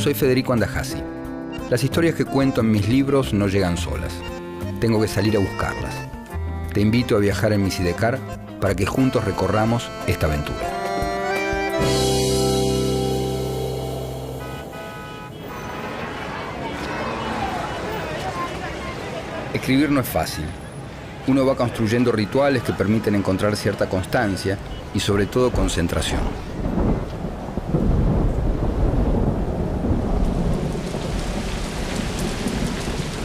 Soy Federico Andajasi. Las historias que cuento en mis libros no llegan solas. Tengo que salir a buscarlas. Te invito a viajar en mi sidecar para que juntos recorramos esta aventura. Escribir no es fácil. Uno va construyendo rituales que permiten encontrar cierta constancia y sobre todo concentración.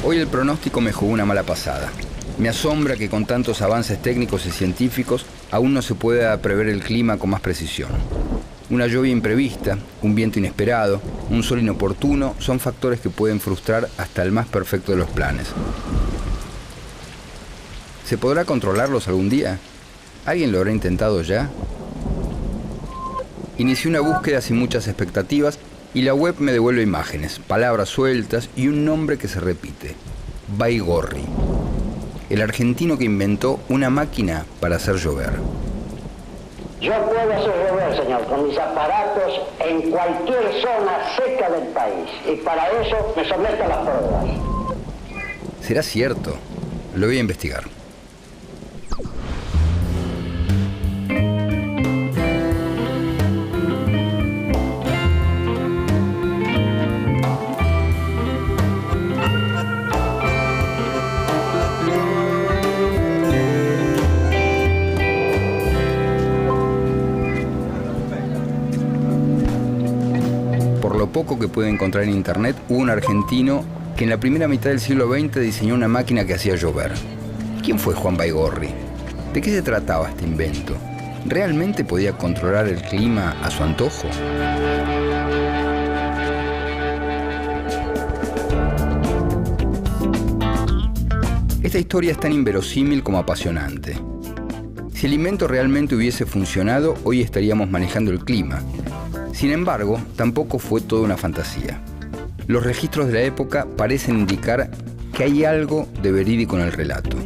Hoy el pronóstico me jugó una mala pasada. Me asombra que con tantos avances técnicos y científicos aún no se pueda prever el clima con más precisión. Una lluvia imprevista, un viento inesperado, un sol inoportuno son factores que pueden frustrar hasta el más perfecto de los planes. ¿Se podrá controlarlos algún día? ¿Alguien lo habrá intentado ya? Inicié una búsqueda sin muchas expectativas y la web me devuelve imágenes, palabras sueltas y un nombre que se repite: Baigorri, el argentino que inventó una máquina para hacer llover. Yo puedo hacer llover, señor, con mis aparatos en cualquier zona seca del país, y para eso me someto a las pruebas. ¿Será cierto? Lo voy a investigar. Poco que pude encontrar en internet, hubo un argentino que en la primera mitad del siglo XX diseñó una máquina que hacía llover. ¿Quién fue Juan Baigorri? ¿De qué se trataba este invento? ¿Realmente podía controlar el clima a su antojo? Esta historia es tan inverosímil como apasionante. Si el invento realmente hubiese funcionado, hoy estaríamos manejando el clima. Sin embargo, tampoco fue toda una fantasía. Los registros de la época parecen indicar que hay algo de verídico en el relato.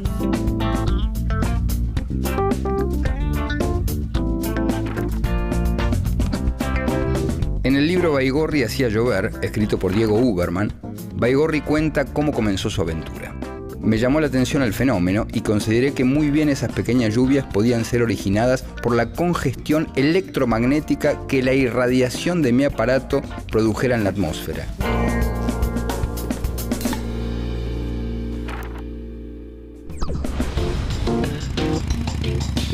En el libro Baigorri hacía llover, escrito por Diego Huberman, Baigorri cuenta cómo comenzó su aventura. Me llamó la atención el fenómeno y consideré que muy bien esas pequeñas lluvias podían ser originadas por la congestión electromagnética que la irradiación de mi aparato produjera en la atmósfera.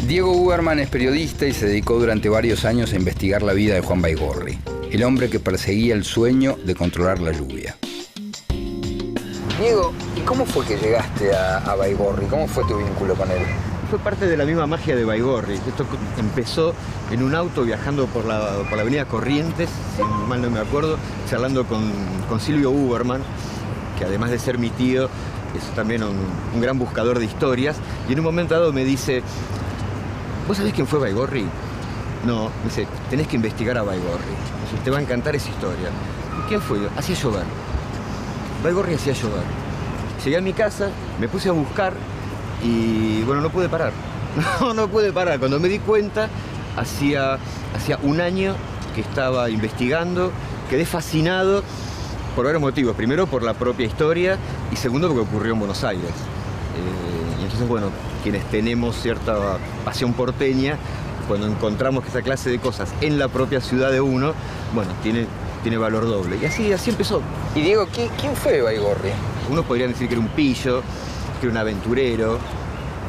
Diego Huberman es periodista y se dedicó durante varios años a investigar la vida de Juan Baigorri, el hombre que perseguía el sueño de controlar la lluvia. Diego, ¿y cómo fue que llegaste a Baigorri? ¿Cómo fue tu vínculo con él? Fue parte de la misma magia de Baigorri. Esto empezó en un auto viajando por la avenida Corrientes, si mal no me acuerdo, charlando con Silvio Huberman, que además de ser mi tío, es también un gran buscador de historias. Y en un momento dado me dice: ¿vos sabés quién fue Baigorri? No, me dice, tenés que investigar a Baigorri. Dice, te va a encantar esa historia. ¿Y quién fue? Hacía llover. Baigorri hacía llover. Llegué a mi casa, me puse a buscar y bueno, no pude parar. No pude parar. Cuando me di cuenta, hacía un año que estaba investigando, quedé fascinado por varios motivos. Primero, por la propia historia y segundo, porque ocurrió en Buenos Aires. Y entonces, bueno, quienes tenemos cierta pasión porteña, cuando encontramos esa clase de cosas en la propia ciudad de uno, bueno, tiene valor doble. Y así empezó. Y Diego, ¿quién fue Baigorri? Uno podría decir que era un pillo, que era un aventurero,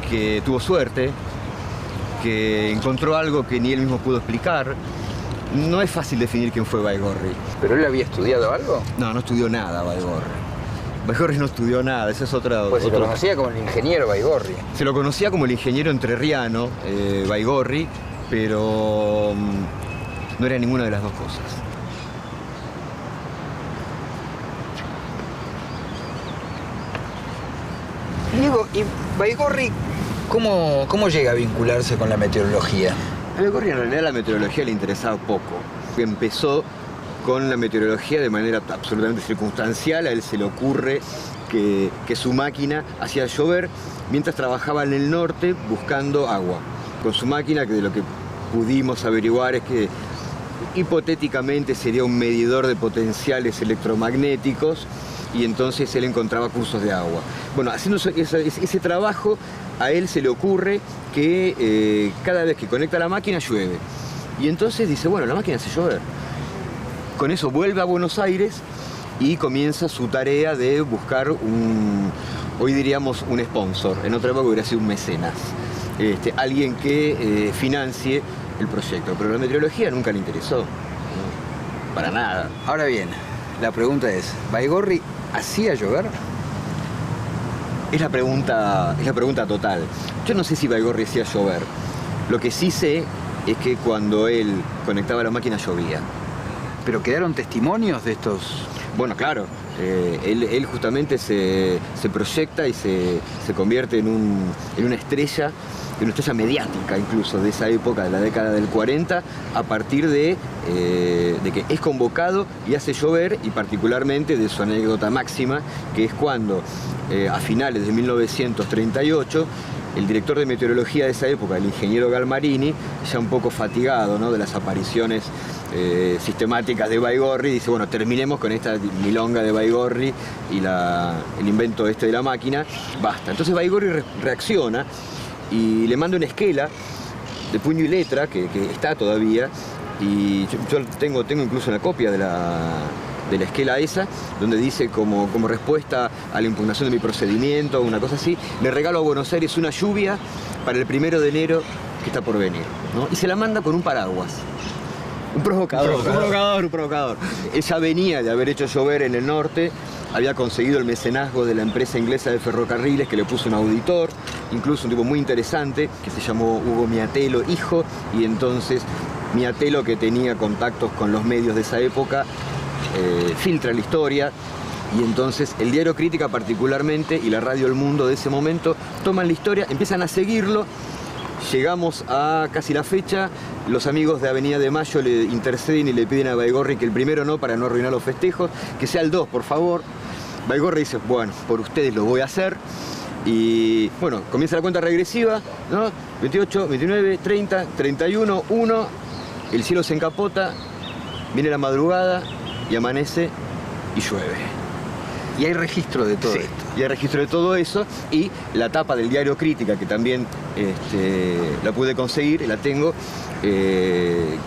que tuvo suerte, que encontró algo que ni él mismo pudo explicar. No es fácil definir quién fue Baigorri. ¿Pero él había estudiado algo? No estudió nada Baigorri. Baigorri no estudió nada, esa es otra... Pues se lo conocía como el ingeniero Baigorri. Se lo conocía como el ingeniero entrerriano Baigorri, pero no era ninguna de las dos cosas. Diego, ¿y Baigorri cómo llega a vincularse con la meteorología? A Baigorri en realidad la meteorología le interesaba poco. Empezó con la meteorología de manera absolutamente circunstancial. A él se le ocurre que su máquina hacía llover mientras trabajaba en el norte buscando agua. Con su máquina, que de lo que pudimos averiguar es que hipotéticamente sería un medidor de potenciales electromagnéticos, y entonces él encontraba cursos de agua. Bueno, haciendo ese trabajo, a él se le ocurre que cada vez que conecta la máquina llueve. Y entonces dice, bueno, la máquina hace llover. Con eso vuelve a Buenos Aires y comienza su tarea de buscar hoy diríamos un sponsor, en otra época hubiera sido un mecenas, alguien que financie el proyecto. Pero la meteorología nunca le interesó, ¿no? Para nada. Ahora bien, la pregunta es, ¿Baigorri hacía llover? Es la pregunta total. Yo no sé si Baigorri hacía llover. Lo que sí sé es que cuando él conectaba la máquina llovía. ¿Pero quedaron testimonios de estos? Bueno, claro. Él justamente se proyecta y se convierte en una estrella mediática incluso de esa época, de la década del 40, a partir de que es convocado y hace llover, y particularmente de su anécdota máxima, que es cuando a finales de 1938 el director de meteorología de esa época, el ingeniero Galmarini, ya un poco fatigado, ¿no?, de las apariciones sistemáticas de Baigorri, dice, bueno, terminemos con esta milonga de Baigorri y el invento de la máquina, basta. Entonces Baigorri reacciona y le manda una esquela de puño y letra que está todavía, y yo tengo incluso una copia de la esquela esa, donde dice como respuesta a la impugnación de mi procedimiento, una cosa así, le regalo a Buenos Aires una lluvia para el 1 de enero que está por venir, ¿no? Y se la manda con un paraguas. Un provocador. Ella venía de haber hecho llover en el norte, había conseguido el mecenazgo de la empresa inglesa de ferrocarriles, que le puso un auditor, incluso un tipo muy interesante, que se llamó Hugo Miatelo, hijo, y entonces Miatelo, que tenía contactos con los medios de esa época, filtra la historia, y entonces el diario Crítica particularmente y la radio El Mundo de ese momento toman la historia, empiezan a seguirlo. Llegamos a casi la fecha, los amigos de Avenida de Mayo le interceden y le piden a Baigorri que el 1 no, para no arruinar los festejos, que sea el 2, por favor. Baigorri dice, bueno, por ustedes lo voy a hacer. Y bueno, comienza la cuenta regresiva, ¿no? 28, 29, 30, 31, 1, el cielo se encapota, viene la madrugada y amanece y llueve. Y hay registro de todo esto. Y hay registro de todo eso, y la tapa del diario Crítica, que también la pude conseguir, la tengo,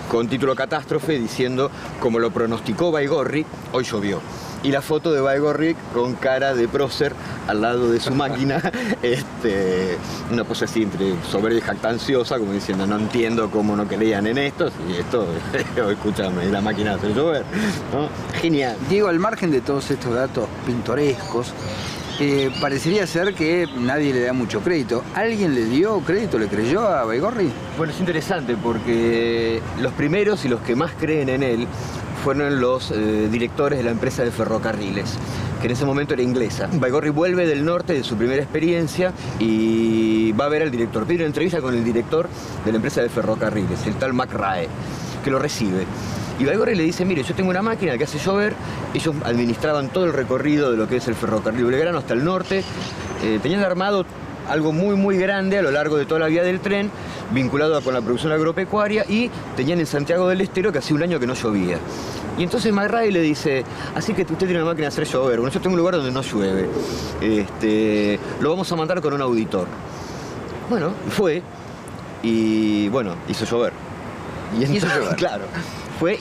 con título Catástrofe, diciendo, como lo pronosticó Baigorri, hoy llovió. Y la foto de Baigorri con cara de prócer al lado de su máquina, una pose así entre soberbia y jactanciosa, como diciendo, no entiendo cómo no creían en esto, y esto, escúchame, la máquina hace llover, ¿no? Genial. Diego, al margen de todos estos datos pintorescos, parecería ser que nadie le da mucho crédito. ¿Alguien le dio crédito, le creyó a Baigorri? Bueno, es interesante porque los primeros y los que más creen en él fueron los directores de la empresa de ferrocarriles, que en ese momento era inglesa. Baigorri vuelve del norte de su primera experiencia y va a ver al director. Pide una entrevista con el director de la empresa de ferrocarriles, el tal McRae, que lo recibe. Y Baigorri le dice, mire, yo tengo una máquina que hace llover. Ellos administraban todo el recorrido de lo que es el ferrocarril Belgrano hasta el norte. Tenían armado algo muy, muy grande a lo largo de toda la vía del tren, vinculado con la producción agropecuaria, y tenían en Santiago del Estero, que hacía un año que no llovía. Y entonces McRae le dice, así que usted tiene una máquina de hacer llover. Bueno, yo tengo un lugar donde no llueve. Lo vamos a mandar con un auditor. Bueno, fue, y bueno, hizo llover. Hizo llover. Claro.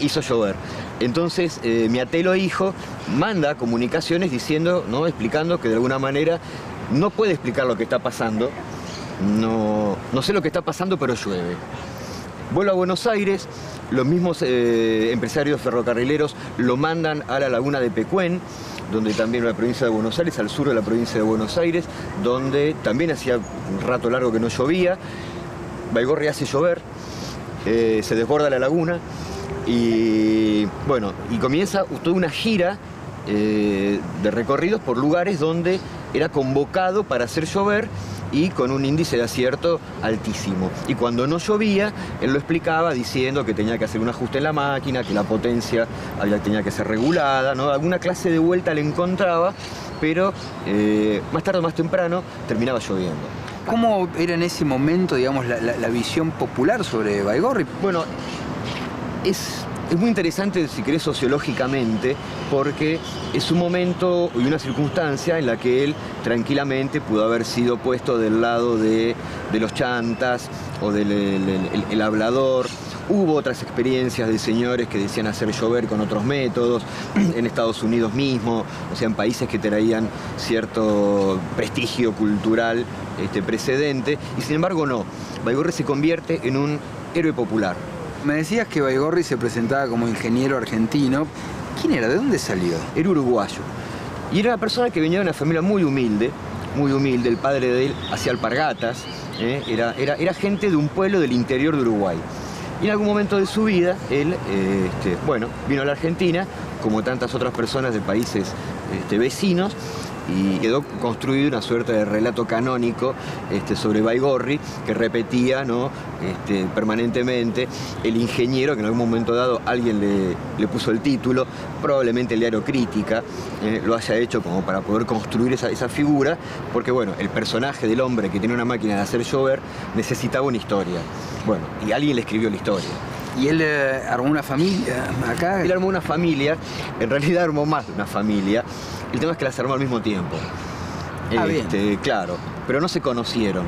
Hizo llover. Entonces, Miatelo, hijo, manda comunicaciones diciendo, ¿no?, explicando que de alguna manera no puede explicar lo que está pasando. No sé lo que está pasando, pero llueve. Vuelve a Buenos Aires, los mismos empresarios ferrocarrileros lo mandan a la laguna de Pecuén, donde también en la provincia de Buenos Aires, al sur de la provincia de Buenos Aires, donde también hacía un rato largo que no llovía. Baigorri hace llover, se desborda la laguna, y bueno, y comienza toda una gira de recorridos por lugares donde era convocado para hacer llover, y con un índice de acierto altísimo. Y cuando no llovía, él lo explicaba diciendo que tenía que hacer un ajuste en la máquina, que la potencia tenía que ser regulada, ¿no? Alguna clase de vuelta le encontraba, pero más tarde o más temprano terminaba lloviendo. ¿Cómo era en ese momento, digamos, la visión popular sobre Baigorri? Bueno, es Es muy interesante, si querés, sociológicamente, porque es un momento y una circunstancia en la que él tranquilamente pudo haber sido puesto del lado de los chantas o del el hablador. Hubo otras experiencias de señores que decían hacer llover con otros métodos, en Estados Unidos mismo, o sea, en países que traían cierto prestigio cultural precedente, y sin embargo no. Baigorri se convierte en un héroe popular. Me decías que Baigorri se presentaba como ingeniero argentino. ¿Quién era? ¿De dónde salió? Era uruguayo. Y era una persona que venía de una familia muy humilde. El padre de él hacía alpargatas. Era gente de un pueblo del interior de Uruguay. Y en algún momento de su vida, él vino a la Argentina, como tantas otras personas de países vecinos, y quedó construido una suerte de relato canónico sobre Baigorri, que repetía, ¿no? Permanentemente el ingeniero, que en algún momento dado alguien le puso el título, probablemente el diario Crítica lo haya hecho como para poder construir esa figura, porque bueno, el personaje del hombre que tiene una máquina de hacer llover necesitaba una historia. Bueno, y alguien le escribió la historia. ¿Y él armó una familia acá? Él armó una familia, en realidad armó más de una familia. El tema es que las armó al mismo tiempo. Bien. Claro, pero no se conocieron.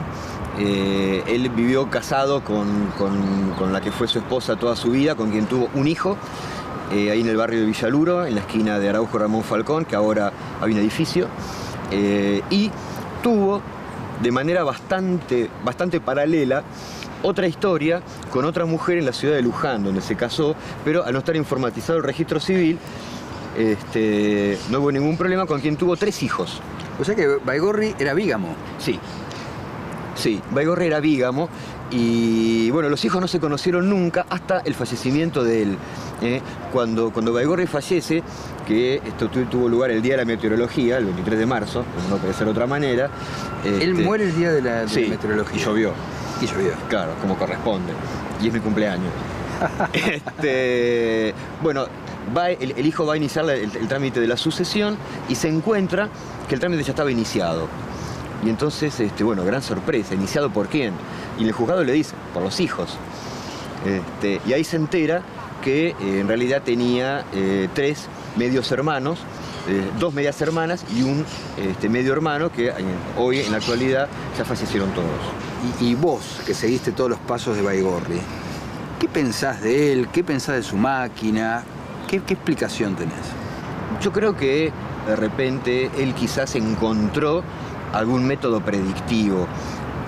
Él vivió casado con la que fue su esposa toda su vida, con quien tuvo un hijo, ahí en el barrio de Villaluro, en la esquina de Araujo Ramón Falcón, que ahora hay un edificio, y tuvo de manera bastante paralela otra historia con otra mujer en la ciudad de Luján, donde se casó, pero al no estar informatizado el registro civil, no hubo ningún problema, con quien tuvo 3 hijos. O sea que Baigorri era bígamo. Sí, Baigorri era bígamo y bueno, los hijos no se conocieron nunca hasta el fallecimiento de él. Cuando Baigorri fallece, que esto tuvo lugar el Día de la Meteorología, el 23 de marzo, no puede ser de otra manera. Él muere el Día de la Meteorología. Y llovió. Claro, como corresponde. Y es mi cumpleaños. Bueno, el hijo va a iniciar el trámite de la sucesión y se encuentra que el trámite ya estaba iniciado. Y entonces, gran sorpresa, ¿iniciado por quién? Y el juzgado le dice, por los hijos. Y ahí se entera que en realidad tenía 3 medios hermanos, 2 medias hermanas y un medio hermano que hoy, en la actualidad, ya fallecieron todos. Y vos, que seguiste todos los pasos de Baigorri, ¿qué pensás de él? ¿Qué pensás de su máquina? ¿Qué explicación tenés? Yo creo que de repente él quizás encontró algún método predictivo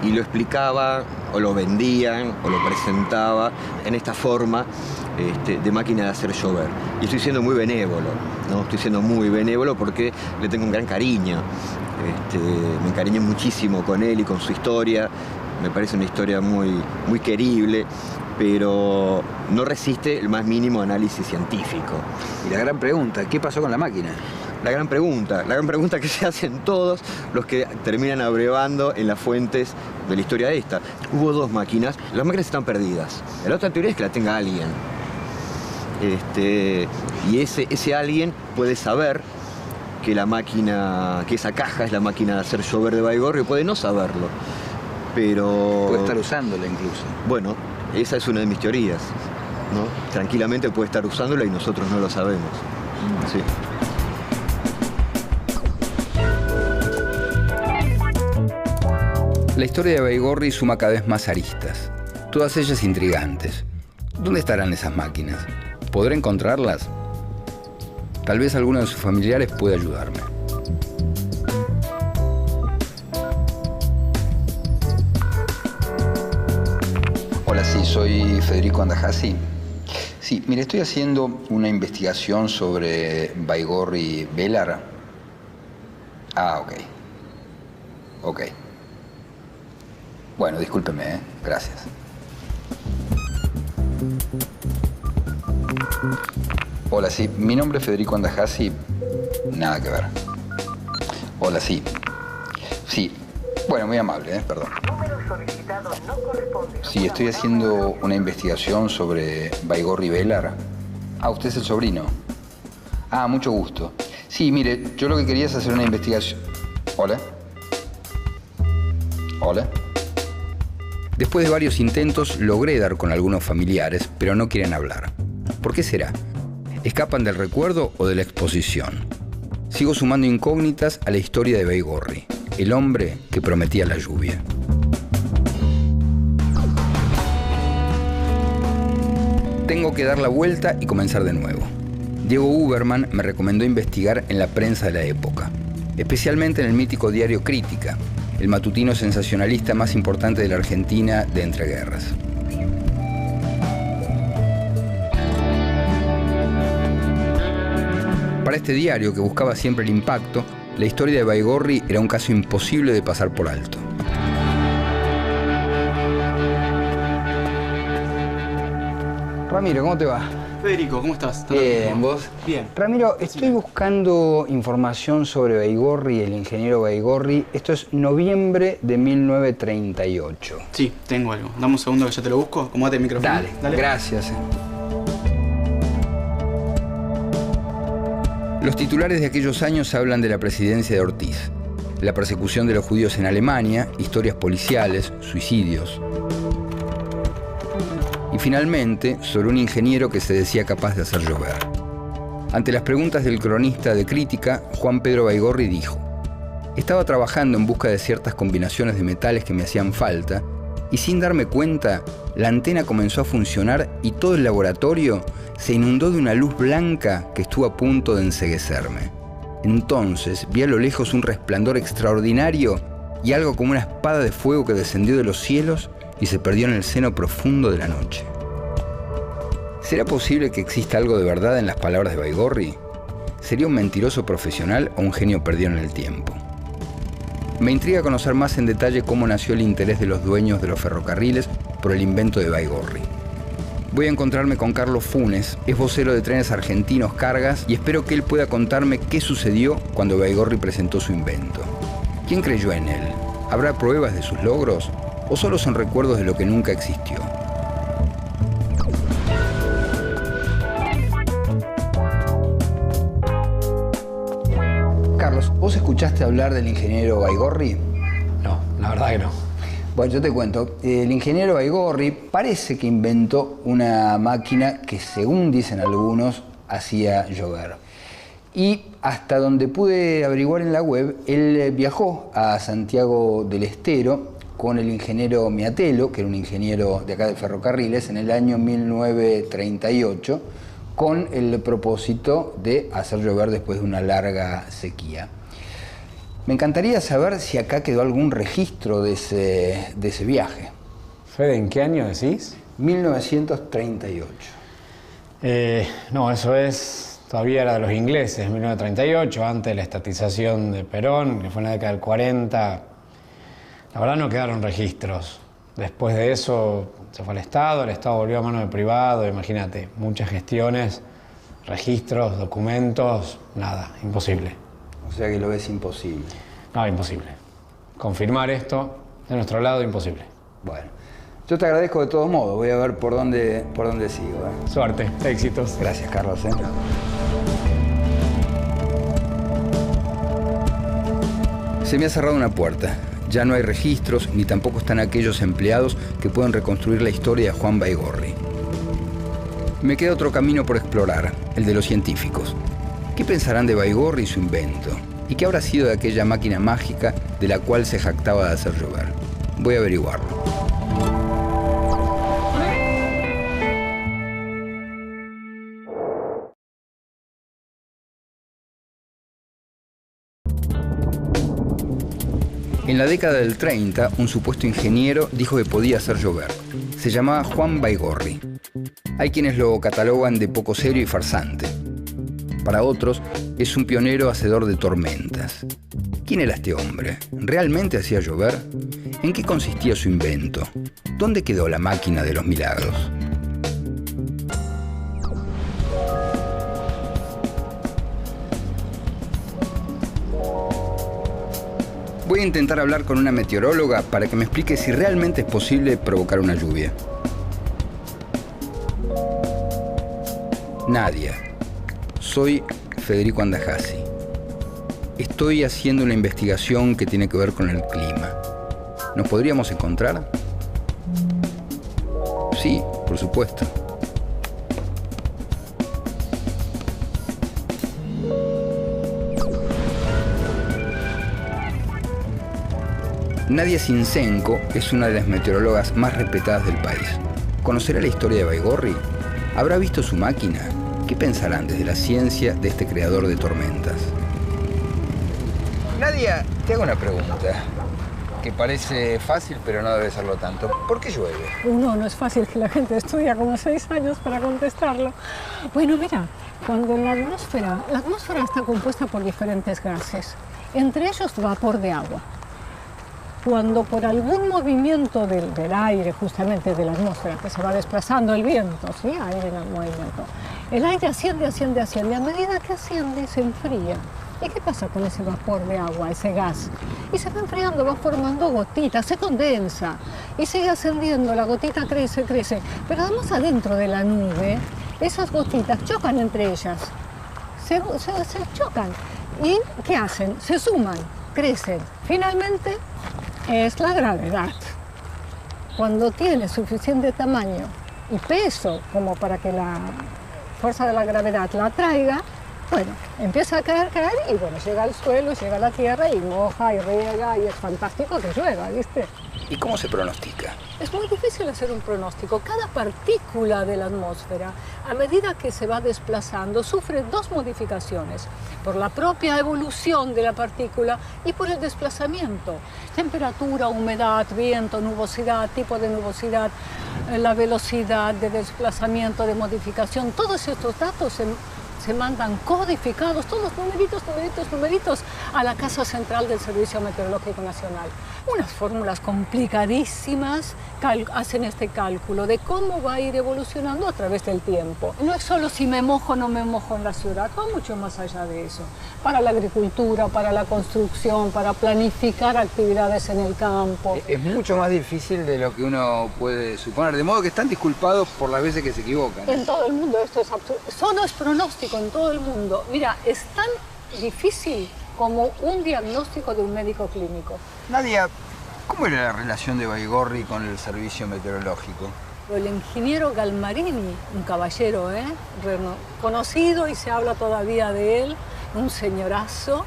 y lo explicaba o lo vendían o lo presentaba en esta forma de máquina de hacer llover. Y estoy siendo muy benévolo, ¿no? Estoy siendo muy benévolo porque le tengo un gran cariño. Me encariñé muchísimo con él y con su historia. Me parece una historia muy querible, pero no resiste el más mínimo análisis científico. Y la gran pregunta, ¿qué pasó con la máquina? La gran pregunta que se hacen todos los que terminan abrevando en las fuentes de la historia esta. Hubo 2 máquinas, las máquinas están perdidas. La otra teoría es que la tenga alguien. Y ese alguien puede saber que la máquina, que esa caja es la máquina de hacer llover de Baigorri, o puede no saberlo. Pero puede estar usándola incluso. Bueno, esa es una de mis teorías, ¿no? Tranquilamente puede estar usándola y nosotros no lo sabemos. Sí. La historia de Baigorri suma cada vez más aristas, todas ellas intrigantes. ¿Dónde estarán esas máquinas? ¿Podré encontrarlas? Tal vez alguno de sus familiares pueda ayudarme. Hola, sí, soy Federico Andajasi. Sí, mire, estoy haciendo una investigación sobre Baigorri Velar. Ok. Bueno, discúlpeme, gracias. Hola, sí, mi nombre es Federico Andajasi. Nada que ver. Hola, sí. Sí, bueno, muy amable, perdón. Número solicitado no corresponde. Sí, estoy haciendo una investigación sobre Baigorri Velar. Ah, usted es el sobrino. Ah, mucho gusto. Sí, mire, yo lo que quería es hacer una investigación... Hola. Después de varios intentos logré dar con algunos familiares, pero no quieren hablar. ¿Por qué será? ¿Escapan del recuerdo o de la exposición? Sigo sumando incógnitas a la historia de Baigorri, el hombre que prometía la lluvia. Tengo que dar la vuelta y comenzar de nuevo. Diego Uberman me recomendó investigar en la prensa de la época, especialmente en el mítico diario Crítica, el matutino sensacionalista más importante de la Argentina de entreguerras. Para este diario, que buscaba siempre el impacto, la historia de Baigorri era un caso imposible de pasar por alto. Ramiro, ¿cómo te va? Federico, ¿cómo estás? Bien, ¿vos? Bien. Ramiro, estoy buscando información sobre Baigorri, el ingeniero Baigorri. Esto es noviembre de 1938. Sí, tengo algo. Dame un segundo que ya te lo busco. Acomódate el micrófono. Dale. Gracias. Los titulares de aquellos años hablan de la presidencia de Ortiz, la persecución de los judíos en Alemania, historias policiales, suicidios. Y finalmente, sobre un ingeniero que se decía capaz de hacer llover. Ante las preguntas del cronista de Crítica, Juan Pedro Baigorri dijo: estaba trabajando en busca de ciertas combinaciones de metales que me hacían falta, y sin darme cuenta, la antena comenzó a funcionar y todo el laboratorio se inundó de una luz blanca que estuvo a punto de enceguecerme. Entonces vi a lo lejos un resplandor extraordinario y algo como una espada de fuego que descendió de los cielos y se perdió en el seno profundo de la noche. ¿Será posible que exista algo de verdad en las palabras de Baigorri? ¿Sería un mentiroso profesional o un genio perdido en el tiempo? Me intriga conocer más en detalle cómo nació el interés de los dueños de los ferrocarriles por el invento de Baigorri. Voy a encontrarme con Carlos Funes, es vocero de Trenes Argentinos Cargas, y espero que él pueda contarme qué sucedió cuando Baigorri presentó su invento. ¿Quién creyó en él? ¿Habrá pruebas de sus logros? ¿O solo son recuerdos de lo que nunca existió? Carlos, ¿vos escuchaste hablar del ingeniero Baigorri? No, la verdad que no. Bueno, yo te cuento. El ingeniero Baigorri parece que inventó una máquina que, según dicen algunos, hacía llover. Y hasta donde pude averiguar en la web, él viajó a Santiago del Estero con el ingeniero Miatelo, que era un ingeniero de acá de ferrocarriles, en el año 1938, con el propósito de hacer llover después de una larga sequía. Me encantaría saber si acá quedó algún registro de ese viaje. Fede, ¿en qué año decís? 1938. No, eso es... Todavía era de los ingleses, 1938, antes de la estatización de Perón, que fue en la década del 40. La verdad no quedaron registros. Después de eso se fue al Estado volvió a mano de privado, imagínate, muchas gestiones, registros, documentos, nada, imposible. O sea que lo ves imposible. No, imposible. Confirmar esto, de nuestro lado, imposible. Bueno, yo te agradezco de todos modos, voy a ver por dónde sigo. Suerte, éxitos. Gracias, Carlos. Se me ha cerrado una puerta. Ya no hay registros, ni tampoco están aquellos empleados que puedan reconstruir la historia de Juan Baigorri. Me queda otro camino por explorar, el de los científicos. ¿Qué pensarán de Baigorri y su invento? ¿Y qué habrá sido de aquella máquina mágica de la cual se jactaba de hacer llover? Voy a averiguarlo. En la década del 30, un supuesto ingeniero dijo que podía hacer llover. Se llamaba Juan Baigorri. Hay quienes lo catalogan de poco serio y farsante. Para otros, es un pionero hacedor de tormentas. ¿Quién era este hombre? ¿Realmente hacía llover? ¿En qué consistía su invento? ¿Dónde quedó la máquina de los milagros? Voy a intentar hablar con una meteoróloga para que me explique si realmente es posible provocar una lluvia. Nadia, soy Federico Andajasi. Estoy haciendo una investigación que tiene que ver con el clima. ¿Nos podríamos encontrar? Sí, por supuesto. Nadia Cincenco es una de las meteorólogas más respetadas del país. ¿Conocerá la historia de Baigorri? ¿Habrá visto su máquina? ¿Qué pensarán desde la ciencia de este creador de tormentas? Nadia, te hago una pregunta que parece fácil, pero no debe serlo tanto. ¿Por qué llueve? No es fácil, que la gente estudia como 6 años para contestarlo. Bueno, mira, cuando la atmósfera está compuesta por diferentes gases, entre ellos vapor de agua. Cuando por algún movimiento del aire, justamente de la atmósfera, que se va desplazando el viento, ¿sí? Aire en el movimiento, el aire asciende, a medida que asciende se enfría. ¿Y qué pasa con ese vapor de agua, ese gas? Y se va enfriando, va formando gotitas, se condensa y sigue ascendiendo, la gotita crece, pero además adentro de la nube, esas gotitas chocan entre ellas, se chocan. ¿Y qué hacen? Se suman, crecen. Finalmente es la gravedad. Cuando tiene suficiente tamaño y peso como para que la fuerza de la gravedad la atraiga, bueno, empieza a caer y bueno, llega al suelo, llega a la tierra y moja y riega y es fantástico que llueva, ¿viste? ¿Y cómo se pronostica? Es muy difícil hacer un pronóstico. Cada partícula de la atmósfera, a medida que se va desplazando, sufre 2 modificaciones. Por la propia evolución de la partícula y por el desplazamiento. Temperatura, humedad, viento, nubosidad, tipo de nubosidad, la velocidad de desplazamiento, de modificación. Todos estos datos se mandan codificados, todos numeritos, a la Casa Central del Servicio Meteorológico Nacional. Unas fórmulas complicadísimas hacen este cálculo de cómo va a ir evolucionando a través del tiempo. No es solo si me mojo o no me mojo en la ciudad, va mucho más allá de eso. Para la agricultura, para la construcción, para planificar actividades en el campo. Es mucho más difícil de lo que uno puede suponer, de modo que están disculpados por las veces que se equivocan. En todo el mundo esto es absurdo. Solo es pronóstico en todo el mundo. Mira, es tan difícil como un diagnóstico de un médico clínico. Nadia, ¿cómo era la relación de Baigorri con el servicio meteorológico? El ingeniero Galmarini, un caballero conocido y se habla todavía de él, un señorazo,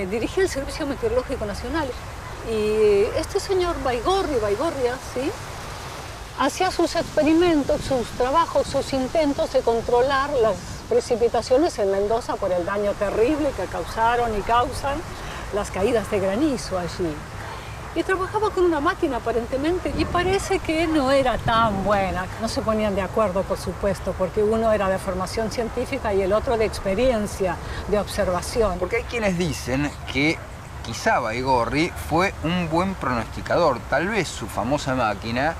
dirigía el Servicio Meteorológico Nacional. Y este señor Baigorri, ¿sí? Hacía sus experimentos, sus trabajos, sus intentos de controlar las precipitaciones en Mendoza por el daño terrible que causaron y causan las caídas de granizo allí. Y trabajaba con una máquina aparentemente y parece que no era tan buena. No se ponían de acuerdo, por supuesto, porque uno era de formación científica y el otro de experiencia, de observación. Porque hay quienes dicen que quizá Baigorri fue un buen pronosticador. Tal vez su famosa máquina,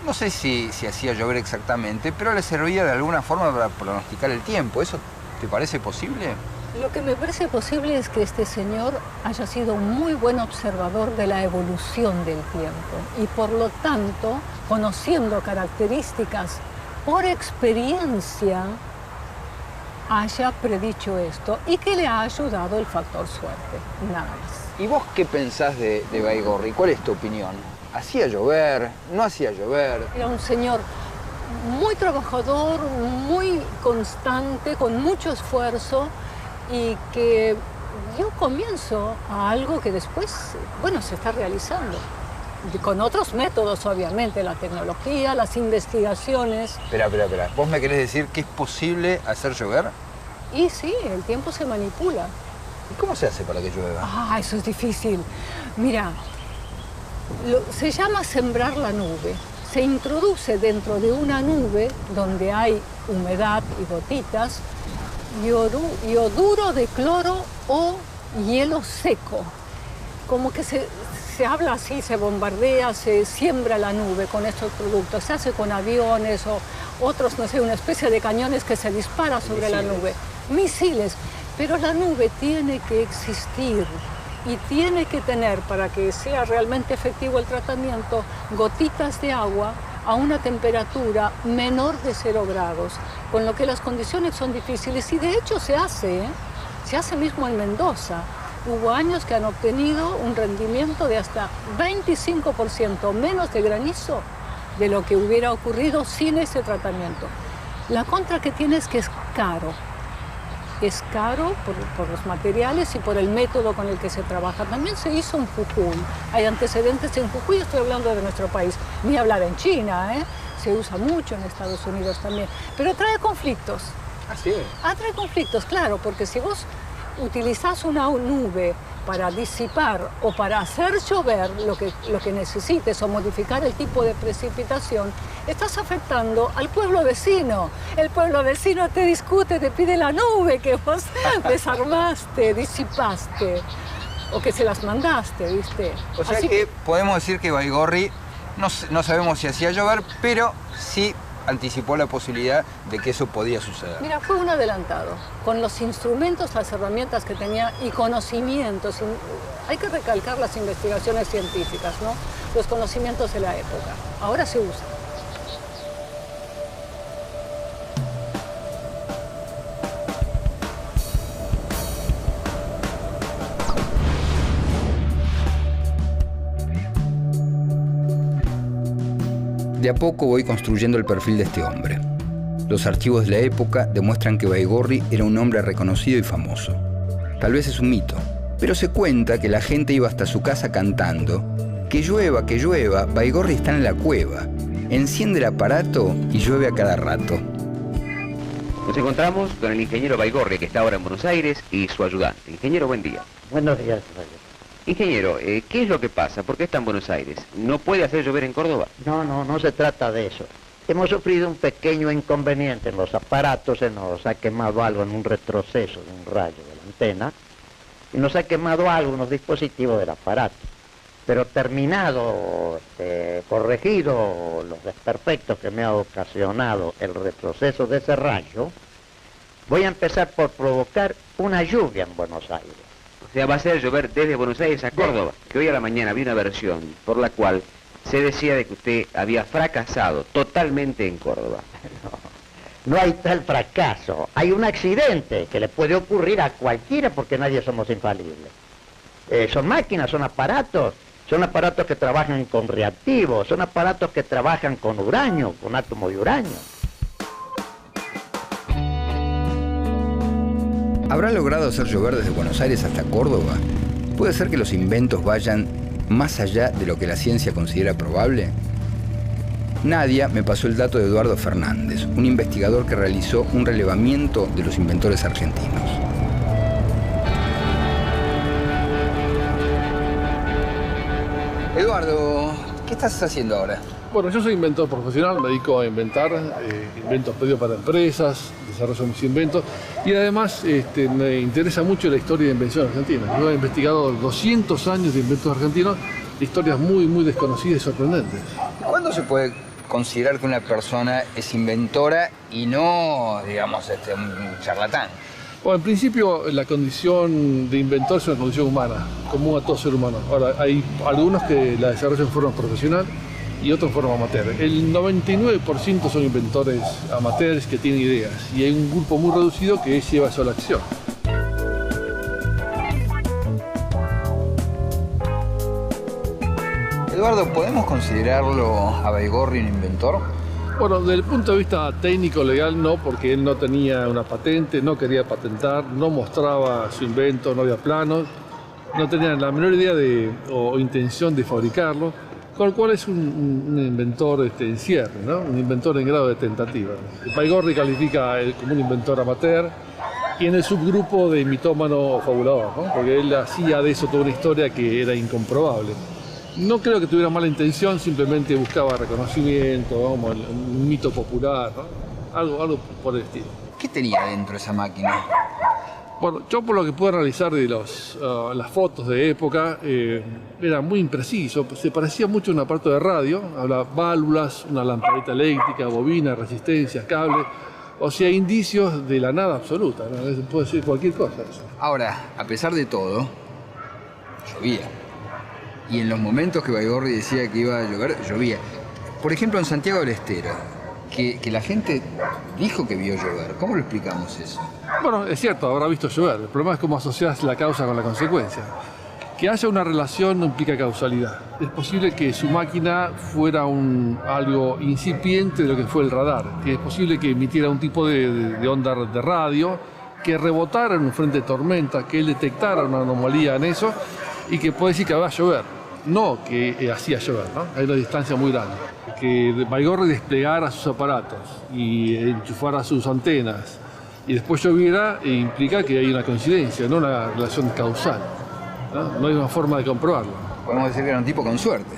no sé si hacía llover exactamente, pero le servía de alguna forma para pronosticar el tiempo. ¿Eso te parece posible? Lo que me parece posible es que este señor haya sido un muy buen observador de la evolución del tiempo y por lo tanto, conociendo características por experiencia, haya predicho esto y que le ha ayudado el factor suerte, nada más. ¿Y vos qué pensás de Baigorri? ¿Cuál es tu opinión? ¿Hacía llover? ¿No hacía llover? Era un señor muy trabajador, muy constante, con mucho esfuerzo y que dio comienzo a algo que después, bueno, se está realizando. Con otros métodos, obviamente, la tecnología, las investigaciones. Espera. ¿Vos me querés decir que es posible hacer llover? Y sí, el tiempo se manipula. ¿Y cómo se hace para que llueva? Eso es difícil. Mira, se llama sembrar la nube. Se introduce dentro de una nube donde hay humedad y gotitas, ioduro de cloro o hielo seco. Como que se habla así, se bombardea, se siembra la nube con estos productos. Se hace con aviones o otros, no sé, una especie de cañones que se dispara sobre la nube. Misiles. Pero la nube tiene que existir y tiene que tener, para que sea realmente efectivo el tratamiento, gotitas de agua a una temperatura menor de 0 grados, con lo que las condiciones son difíciles y de hecho se hace mismo en Mendoza. Hubo años que han obtenido un rendimiento de hasta 25% menos de granizo de lo que hubiera ocurrido sin ese tratamiento. La contra que tiene es que es caro. es caro por los materiales y por el método con el que se trabaja. También se hizo en Jujuy. Hay antecedentes en Jujuy, estoy hablando de nuestro país. Ni hablar en China, ¿eh? Se usa mucho en Estados Unidos también. Pero trae conflictos. Así es. Trae conflictos, claro, porque si vos utilizás una nube para disipar o para hacer llover lo que necesites o modificar el tipo de precipitación, estás afectando al pueblo vecino. El pueblo vecino te discute, te pide la nube que vos desarmaste, disipaste, o que se las mandaste, ¿viste? O sea que podemos decir que Baigorri no sabemos si hacía llover, pero sí anticipó la posibilidad de que eso podía suceder. Mira, fue un adelantado, con los instrumentos, las herramientas que tenía y conocimientos. Hay que recalcar las investigaciones científicas, ¿no? Los conocimientos de la época. Ahora se usa. De a poco voy construyendo el perfil de este hombre. Los archivos de la época demuestran que Baigorri era un hombre reconocido y famoso. Tal vez es un mito, pero se cuenta que la gente iba hasta su casa cantando: que llueva, Baigorri está en la cueva. Enciende el aparato y llueve a cada rato. Nos encontramos con el ingeniero Baigorri, que está ahora en Buenos Aires, y su ayudante. Ingeniero, buen día. Buenos días, Roger. Ingeniero, ¿qué es lo que pasa? ¿Por qué está en Buenos Aires? ¿No puede hacer llover en Córdoba? No se trata de eso. Hemos sufrido un pequeño inconveniente en los aparatos, se nos ha quemado algo en un retroceso de un rayo de la antena y nos ha quemado algo en los dispositivos del aparato. Pero terminado, corregido los desperfectos que me ha ocasionado el retroceso de ese rayo, voy a empezar por provocar una lluvia en Buenos Aires. O sea, va a hacer llover desde Buenos Aires a Córdoba. Que hoy a la mañana vi una versión por la cual se decía de que usted había fracasado totalmente en Córdoba. No hay tal fracaso. Hay un accidente que le puede ocurrir a cualquiera porque nadie somos infalibles. Son máquinas, son aparatos que trabajan con reactivos, son aparatos que trabajan con uranio, con átomos de uranio. ¿Habrá logrado hacer llover desde Buenos Aires hasta Córdoba? ¿Puede ser que los inventos vayan más allá de lo que la ciencia considera probable? Nadia me pasó el dato de Eduardo Fernández, un investigador que realizó un relevamiento de los inventores argentinos. Eduardo, ¿qué estás haciendo ahora? Bueno, yo soy inventor profesional, me dedico a inventar, invento pedidos para empresas, desarrollo mis inventos y además me interesa mucho la historia de invención argentina. Yo he investigado 200 años de inventos argentinos, historias muy desconocidas y sorprendentes. ¿Cuándo se puede considerar que una persona es inventora y no, digamos, un charlatán? Bueno, en principio la condición de inventor es una condición humana, común a todo ser humano. Ahora, hay algunos que la desarrollan en forma profesional y otros en forma amateur. El 99% son inventores amateurs que tienen ideas y hay un grupo muy reducido que lleva eso a la acción. Eduardo, ¿podemos considerarlo a Baigorri un inventor? Bueno, desde el punto de vista técnico legal no, porque él no tenía una patente, no quería patentar, no mostraba su invento, no había planos, no tenía la menor idea o intención de fabricarlo, con lo cual es un inventor en cierre, ¿no? Un inventor en grado de tentativa. Baigorri califica a él como un inventor amateur y en el subgrupo de mitómano o fabulador, ¿no? Porque él hacía de eso toda una historia que era incomprobable. No creo que tuviera mala intención, simplemente buscaba reconocimiento, como un mito popular, ¿no? Algo por el estilo. ¿Qué tenía dentro esa máquina? Bueno, yo por lo que pude realizar de las fotos de época, era muy impreciso, se parecía mucho a un aparato de radio, habla válvulas, una lamparita eléctrica, bobina, resistencias, cables, o sea, indicios de la nada absoluta, ¿no? Puede ser cualquier cosa eso. Ahora, a pesar de todo, llovía. Y en los momentos que Baigorri decía que iba a llover, llovía. Por ejemplo, en Santiago del Estero, que la gente dijo que vio llover. ¿Cómo lo explicamos eso? Bueno, es cierto, habrá visto llover. El problema es cómo asocias la causa con la consecuencia. Que haya una relación no implica causalidad. Es posible que su máquina fuera algo incipiente de lo que fue el radar. Que es posible que emitiera un tipo de onda de radio que rebotara en un frente de tormenta, que él detectara una anomalía en eso y que puede decir que va a llover, no que hacía llover, ¿no? Hay una distancia muy grande. Que Baigorri desplegara sus aparatos y enchufara sus antenas y después lloviera implica que hay una coincidencia, no una relación causal. No hay una forma de comprobarlo. Podemos decir que era un tipo con suerte.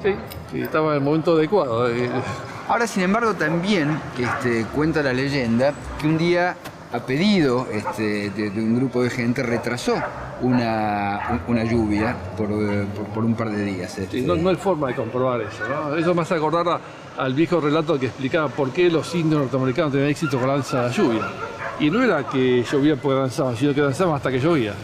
Sí, estaba en el momento adecuado. Ahora, sin embargo, también cuenta la leyenda que un día, a pedido de un grupo de gente, retrasó una lluvia por un par de días. Sí, no hay forma de comprobar eso, ¿no? Eso me hace acordar al viejo relato que explicaba por qué los indios norteamericanos tenían éxito con la danza de la lluvia. Y no era que llovía porque danzaban, sino que danzaban hasta que llovía.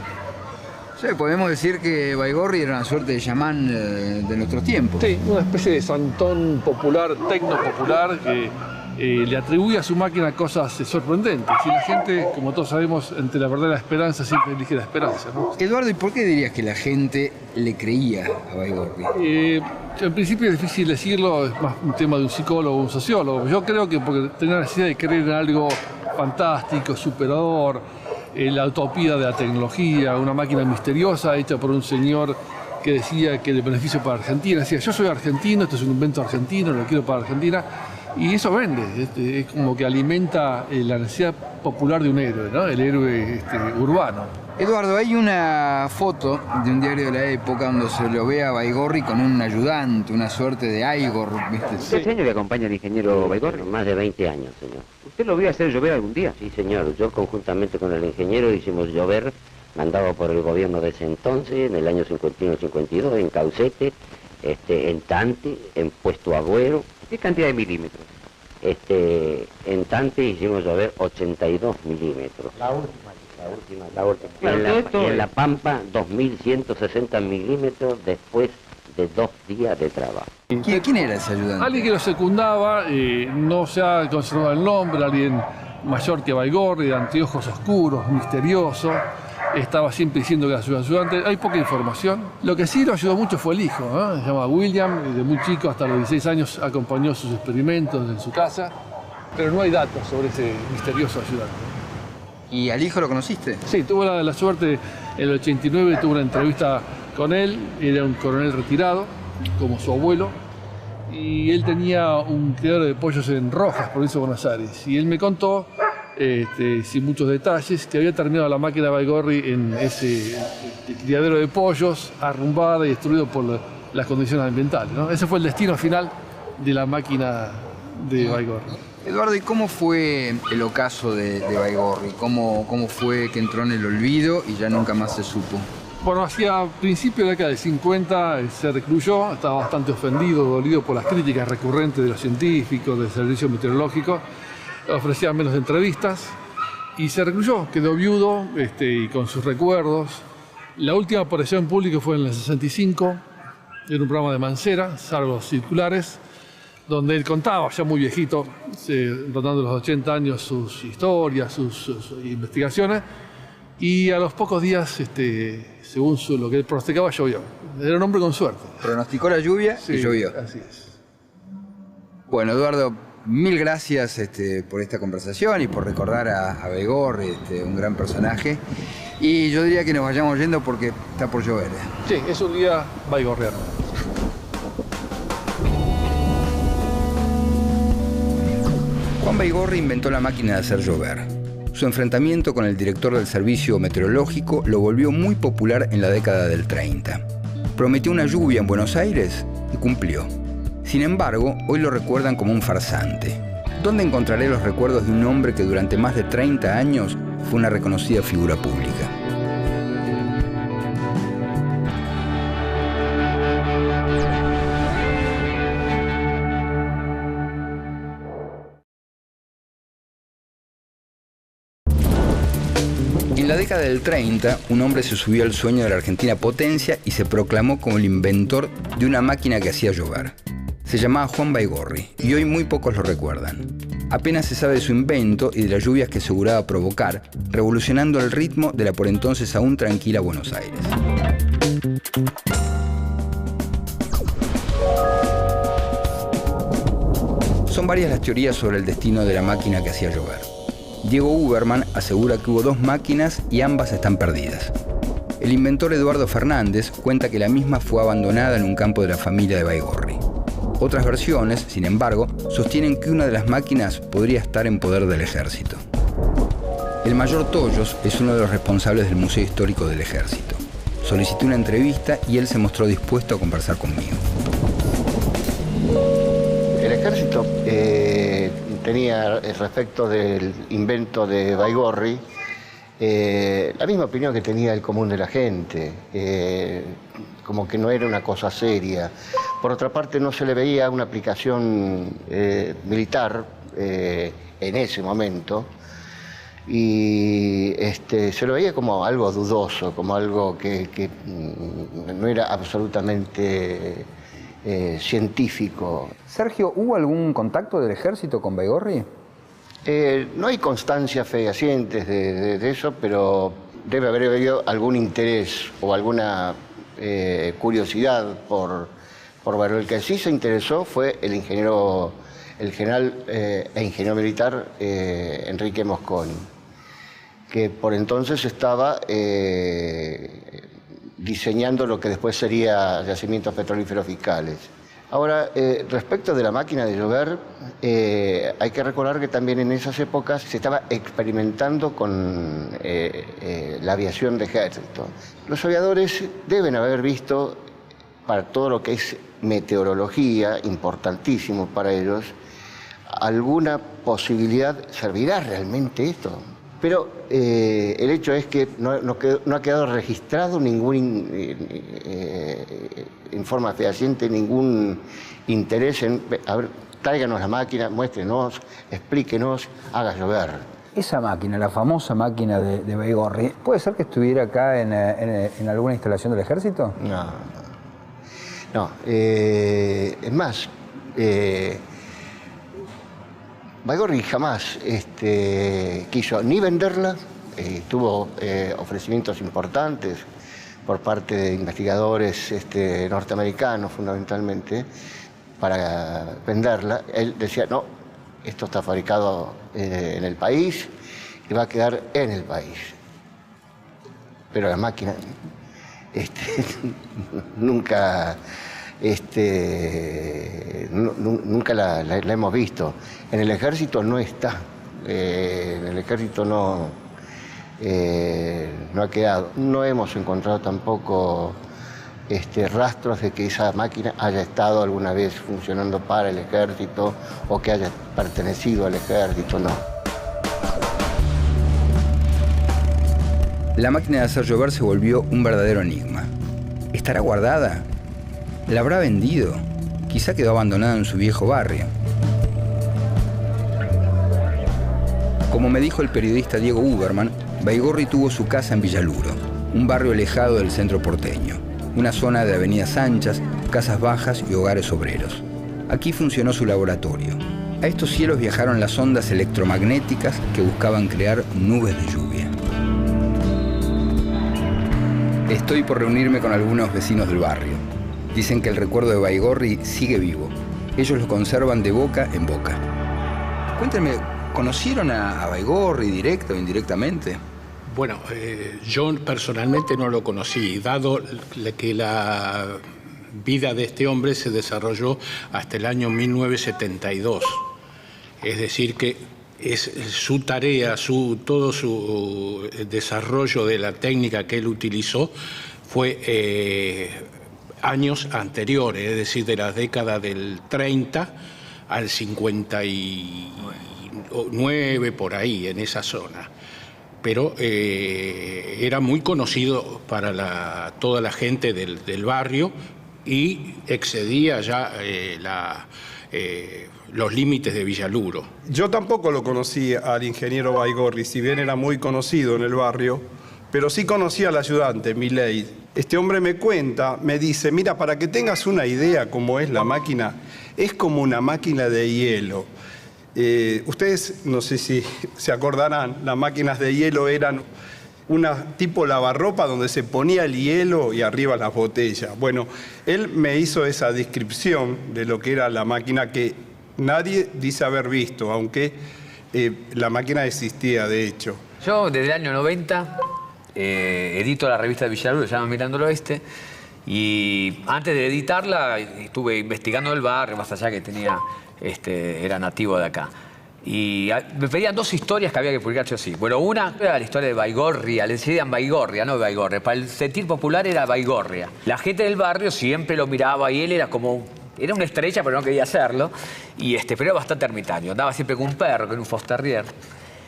Sí, podemos decir que Baigorri era una suerte de chamán de nuestro tiempo. Sí, una especie de santón popular, tecno-popular, que le atribuye a su máquina cosas sorprendentes. Y la gente, como todos sabemos, entre la verdad y la esperanza, siempre elige la esperanza, ¿no? Eduardo, ¿y por qué dirías que la gente le creía a Baigorri? En principio es difícil decirlo, es más un tema de un psicólogo o un sociólogo. Yo creo que porque tenía la necesidad de creer en algo fantástico, superador, la utopía de la tecnología, una máquina misteriosa hecha por un señor que decía que el beneficio para Argentina. Decía, yo soy argentino, esto es un invento argentino, lo quiero para Argentina. Y eso vende, es como que alimenta la necesidad popular de un héroe, ¿no? El héroe urbano. Eduardo, hay una foto de un diario de la época donde se lo ve a Baigorri con un ayudante, una suerte de Igor, ¿viste? ¿Usted hace años que acompaña al ingeniero Baigorri? Más de 20 años, señor. ¿Usted lo vio hacer llover algún día? Sí, señor. Yo conjuntamente con el ingeniero hicimos llover, mandado por el gobierno de ese entonces, en el año 51-52, en Caucete, en Tante, en Puesto Agüero. ¿Qué cantidad de milímetros? En Tante hicimos llover 82 milímetros. La última. Claro, en la Pampa, 2.160 milímetros después de 2 días de trabajo. ¿Quién era ese ayudante? Alguien que lo secundaba, no se ha conservado el nombre, alguien mayor que Baigorri, de anteojos oscuros, misterioso. Estaba siempre diciendo que era su ayudante. Hay poca información. Lo que sí lo ayudó mucho fue el hijo, ¿no? Se llama William, de muy chico, hasta los 16 años, acompañó sus experimentos en su casa. Pero no hay datos sobre ese misterioso ayudante. ¿Y al hijo lo conociste? Sí, tuve la suerte, en el 89 tuve una entrevista con él. Era un coronel retirado, como su abuelo. Y él tenía un criadero de pollos en Rojas, provincia de Buenos Aires. Y él me contó, sin muchos detalles, que había terminado la máquina de Baigorri en ese criadero de pollos, arrumbada y destruido por las condiciones ambientales, ¿no? Ese fue el destino final de la máquina de Baigorri. Eduardo, ¿y cómo fue el ocaso de Baigorri? ¿Cómo fue que entró en el olvido y ya nunca más se supo? Bueno, hacia principios de la década de 50 se recluyó, estaba bastante ofendido, dolido por las críticas recurrentes de los científicos, del servicio meteorológico, ofrecía menos entrevistas y se recluyó, quedó viudo y con sus recuerdos. La última aparición en público fue en el 65, en un programa de Mancera, Sargos Circulares, donde él contaba, ya muy viejito, rondando los 80 años, sus historias, sus investigaciones, y a los pocos días, según lo que él pronosticaba, llovió. Era un hombre con suerte. Pronosticó la lluvia y llovió. Así es. Bueno, Eduardo, mil gracias por esta conversación y por recordar a Baigorri, un gran personaje. Y yo diría que nos vayamos yendo porque está por llover. Sí, es un día baigorriano. Juan Baigorri inventó la máquina de hacer llover. Su enfrentamiento con el director del servicio meteorológico lo volvió muy popular en la década del 30. Prometió una lluvia en Buenos Aires y cumplió. Sin embargo, hoy lo recuerdan como un farsante. ¿Dónde encontraré los recuerdos de un hombre que durante más de 30 años fue una reconocida figura pública? En la década del 30, un hombre se subió al sueño de la Argentina potencia y se proclamó como el inventor de una máquina que hacía llover. Se llamaba Juan Baigorri y hoy muy pocos lo recuerdan. Apenas se sabe de su invento y de las lluvias que aseguraba provocar, revolucionando el ritmo de la por entonces aún tranquila Buenos Aires. Son varias las teorías sobre el destino de la máquina que hacía llover. Diego Uberman asegura que hubo 2 máquinas y ambas están perdidas. El inventor Eduardo Fernández cuenta que la misma fue abandonada en un campo de la familia de Baigorri. Otras versiones, sin embargo, sostienen que una de las máquinas podría estar en poder del ejército. El mayor Tollos es uno de los responsables del Museo Histórico del Ejército. Solicité una entrevista y él se mostró dispuesto a conversar conmigo. El ejército tenía, respecto del invento de Baigorri, la misma opinión que tenía el común de la gente, como que no era una cosa seria. Por otra parte, no se le veía una aplicación militar en ese momento, y se lo veía como algo dudoso, como algo que no era absolutamente científico. Sergio, ¿hubo algún contacto del ejército con Baigorri? No hay constancias fehacientes de eso, pero debe haber habido algún interés o alguna curiosidad por Baigorri. El que sí se interesó fue el general e ingeniero militar Enrique Mosconi, que por entonces estaba diseñando lo que después sería yacimientos petrolíferos fiscales. Ahora, respecto de la máquina de llover, hay que recordar que también en esas épocas se estaba experimentando con la aviación de ejército. Los aviadores deben haber visto, para todo lo que es meteorología, importantísimo para ellos, alguna posibilidad. ¿Servirá realmente esto? Pero el hecho es que no ha quedado registrado ningún en forma fehaciente, ningún interés en, a ver, tráiganos la máquina, muéstrenos, explíquenos, haga llover. Esa máquina, la famosa máquina de Baigorri, ¿puede ser que estuviera acá en alguna instalación del ejército? No. Es más, Baigorri jamás quiso ni venderla, tuvo ofrecimientos importantes por parte de investigadores norteamericanos fundamentalmente para venderla. Él decía, no, esto está fabricado en el país y va a quedar en el país. Pero la máquina nunca la hemos visto. En el ejército no está. En el ejército no ha quedado. No hemos encontrado tampoco rastros de que esa máquina haya estado alguna vez funcionando para el ejército o que haya pertenecido al ejército, no. La máquina de hacer llover se volvió un verdadero enigma. ¿Estará guardada? ¿La habrá vendido? Quizá quedó abandonada en su viejo barrio. Como me dijo el periodista Diego Uberman, Baigorri tuvo su casa en Villaluro, un barrio alejado del centro porteño, una zona de avenidas anchas, casas bajas y hogares obreros. Aquí funcionó su laboratorio. A estos cielos viajaron las ondas electromagnéticas que buscaban crear nubes de lluvia. Estoy por reunirme con algunos vecinos del barrio. Dicen que el recuerdo de Baigorri sigue vivo. Ellos lo conservan de boca en boca. Cuéntenme, ¿conocieron a Baigorri directa o indirectamente? Bueno, yo personalmente no lo conocí, dado que la vida de este hombre se desarrolló hasta el año 1972. Es decir, que es su tarea, todo su desarrollo de la técnica que él utilizó fue años anteriores, es decir, de la década del 30 al 59, por ahí, en esa zona. Pero era muy conocido para toda la gente del barrio y excedía ya los límites de Villaluro. Yo tampoco lo conocí al ingeniero Baigorri, si bien era muy conocido en el barrio, pero sí conocía al ayudante, Milei. Este hombre me cuenta, me dice, mira, para que tengas una idea cómo es la máquina, es como una máquina de hielo. Ustedes, no sé si se acordarán, las máquinas de hielo eran una tipo lavarropa donde se ponía el hielo y arriba las botellas. Bueno, él me hizo esa descripción de lo que era la máquina que nadie dice haber visto, aunque La máquina existía, de hecho. Yo desde el año 90 edito la revista de Villaluro, se llama Mirando el Oeste, y antes de editarla estuve investigando el barrio, más allá que tenía, era nativo de acá. Y me pedían 2 historias que había que publicar yo sí. Bueno, una era la historia de Baigorria, le decían Baigorria, no Baigorria. Para el sentir popular era Baigorria. La gente del barrio siempre lo miraba y él era como... Era una estrella, pero no quería hacerlo. Pero era bastante ermitaño. Andaba siempre con un perro, con un Fox Terrier.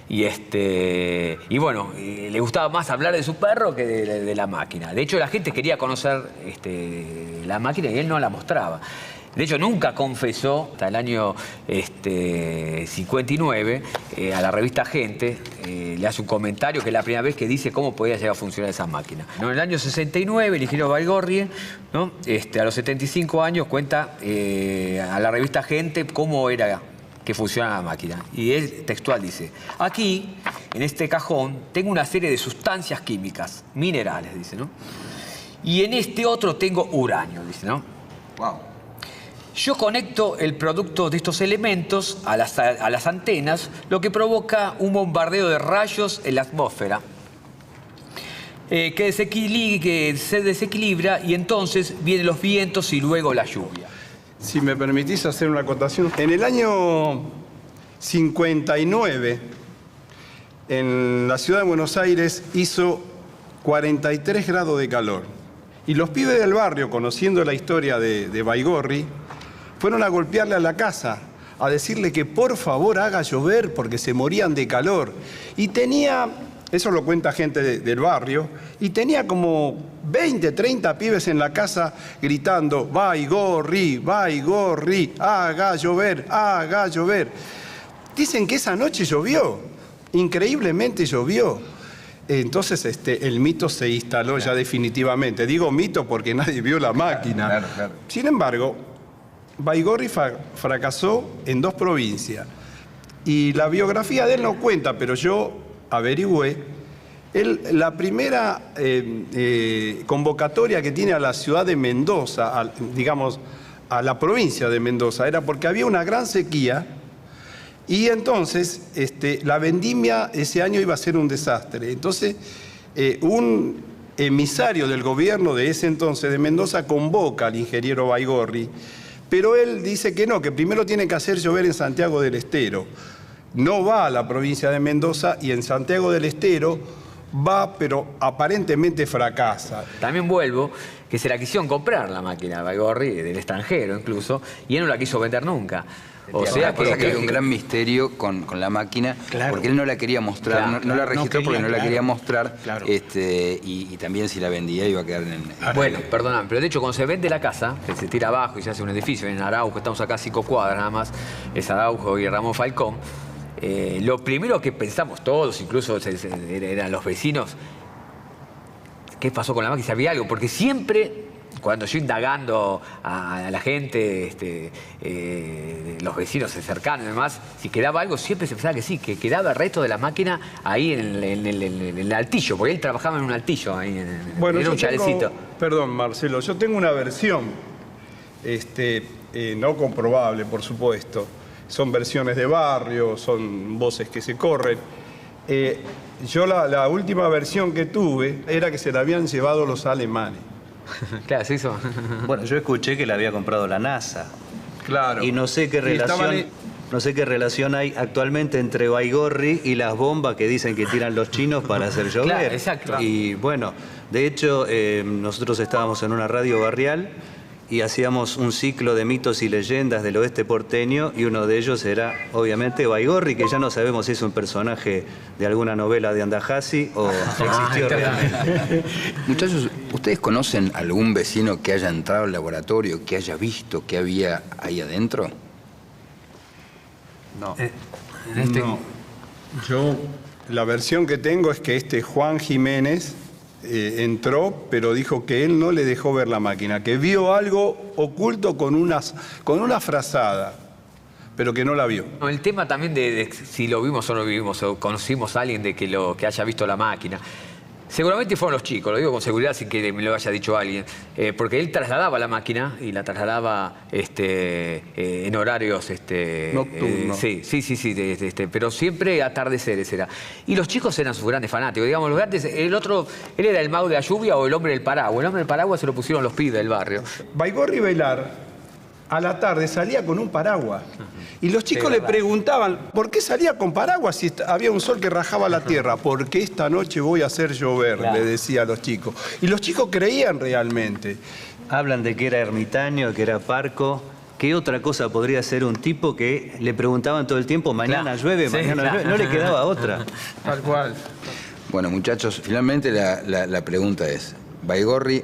Y bueno, le gustaba más hablar de su perro que de la máquina. De hecho, la gente quería conocer la máquina y él no la mostraba. De hecho, nunca confesó, hasta el año 59, a la revista Gente, le hace un comentario que es la primera vez que dice cómo podía llegar a funcionar esa máquina. En el año 69, el ingeniero Baigorri, ¿no? A los 75 años, cuenta a la revista Gente cómo era que funcionaba la máquina. Y él textual dice, aquí, en este cajón, tengo una serie de sustancias químicas, minerales, dice, ¿no? Y en este otro tengo uranio, dice, ¿no? Wow. Yo conecto el producto de estos elementos a las antenas, lo que provoca un bombardeo de rayos en la atmósfera, que se desequilibra y entonces vienen los vientos y luego la lluvia. Si me permitís hacer una acotación. En el año 59, en la ciudad de Buenos Aires hizo 43 grados de calor. Y los pibes del barrio, conociendo la historia de Baigorri, fueron a golpearle a la casa, a decirle que por favor haga llover porque se morían de calor. Y tenía, eso lo cuenta gente del barrio, y tenía como 20, 30 pibes en la casa gritando, Baigorri, Baigorri, haga llover, haga llover. Dicen que esa noche llovió, increíblemente llovió. Entonces el mito se instaló ya definitivamente. Digo mito porque nadie vio la máquina. Claro, claro. Sin embargo, Baigorri fracasó en 2 provincias. Y la biografía de él no cuenta, pero yo averigüé. La primera convocatoria que tiene a la ciudad de Mendoza, digamos, a la provincia de Mendoza, era porque había una gran sequía y entonces la vendimia ese año iba a ser un desastre. Entonces, un emisario del gobierno de ese entonces de Mendoza convoca al ingeniero Baigorri, pero él dice que no, que primero tiene que hacer llover en Santiago del Estero. No va a la provincia de Mendoza y en Santiago del Estero va, pero aparentemente fracasa. También vuelvo, que se la quisieron comprar la máquina Baigorri, del extranjero incluso, y él no la quiso vender nunca. O sea, que hay un gran misterio con la máquina, claro, porque él no la quería mostrar, claro, no la registró porque no la quería mostrar, claro, y también si la vendía iba a quedar en... Bueno, perdóname, pero de hecho cuando se vende la casa, que se tira abajo y se hace un edificio en Araujo, estamos acá a 5 cuadras nada más, es Araujo y Ramón Falcón, lo primero que pensamos todos, incluso eran los vecinos, ¿qué pasó con la máquina? Si había algo, porque siempre... Cuando yo indagando a la gente, los vecinos cercanos y demás, si quedaba algo, siempre se pensaba que sí, que quedaba el resto de la máquina ahí en el altillo, porque él trabajaba en un altillo, ahí en un chalecito. Perdón, Marcelo, yo tengo una versión, no comprobable, por supuesto. Son versiones de barrio, son voces que se corren. Yo la última versión que tuve era que se la habían llevado los alemanes. Claro, se hizo. Bueno, yo escuché que la había comprado la NASA. Claro. Y no sé qué relación hay actualmente entre Baigorri y las bombas que dicen que tiran los chinos para hacer llover. Claro, exacto. Y bueno, de hecho, nosotros estábamos en una radio barrial y hacíamos un ciclo de mitos y leyendas del oeste porteño y uno de ellos era, obviamente, Baigorri, que ya no sabemos si es un personaje de alguna novela de Andajasi o existió realmente. Muchachos, ¿ustedes conocen algún vecino que haya entrado al laboratorio, que haya visto qué había ahí adentro? No. No. Yo, la versión que tengo es que Juan Jiménez entró, pero dijo que él no le dejó ver la máquina, que vio algo oculto con una frazada, pero que no la vio. El tema también de si lo vimos o no vimos, o conocimos a alguien que haya visto la máquina. Seguramente fueron los chicos, lo digo con seguridad sin que me lo haya dicho alguien, porque él trasladaba la máquina y la trasladaba en horarios nocturnos. sí, pero siempre atardeceres era. Y los chicos eran sus grandes fanáticos, digamos, los grandes, él era el mago de la lluvia o el hombre del paraguas. El hombre del paraguas se lo pusieron los pibes del barrio. Baigorri Bailar a la tarde salía con un paraguas. Y los chicos le preguntaban, ¿por qué salía con paraguas si había un sol que rajaba la tierra? Porque esta noche voy a hacer llover, le decía a los chicos. Y los chicos creían realmente. Hablan de que era ermitaño, que era parco. ¿Qué otra cosa podría ser un tipo que le preguntaban todo el tiempo, mañana llueve, mañana llueve? No le quedaba otra. Tal cual. Bueno, muchachos, finalmente la pregunta es, ¿Baigorri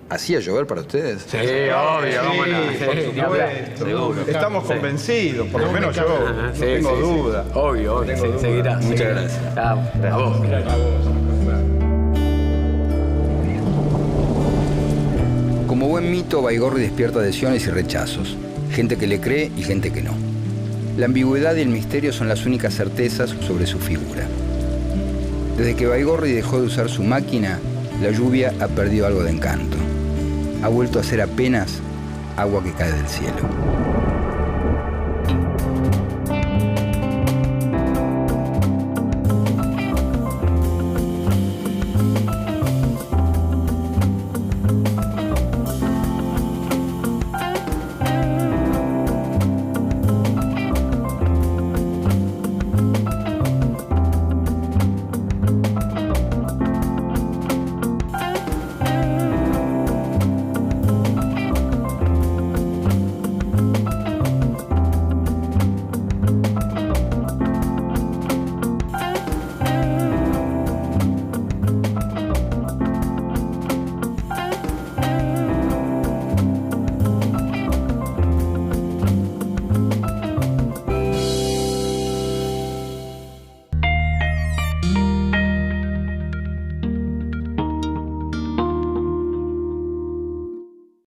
hacía llover para ustedes? Sí, obvio, cómo no. Seguro. Estamos convencidos, por lo menos yo, no tengo duda. Obvio, seguirá. Muchas gracias. A vos. Como buen mito, Baigorri despierta adhesiones y rechazos. Gente que le cree y gente que no. La ambigüedad y el misterio son las únicas certezas sobre su figura. Desde que Baigorri dejó de usar su máquina, la lluvia ha perdido algo de encanto. Ha vuelto a ser apenas agua que cae del cielo.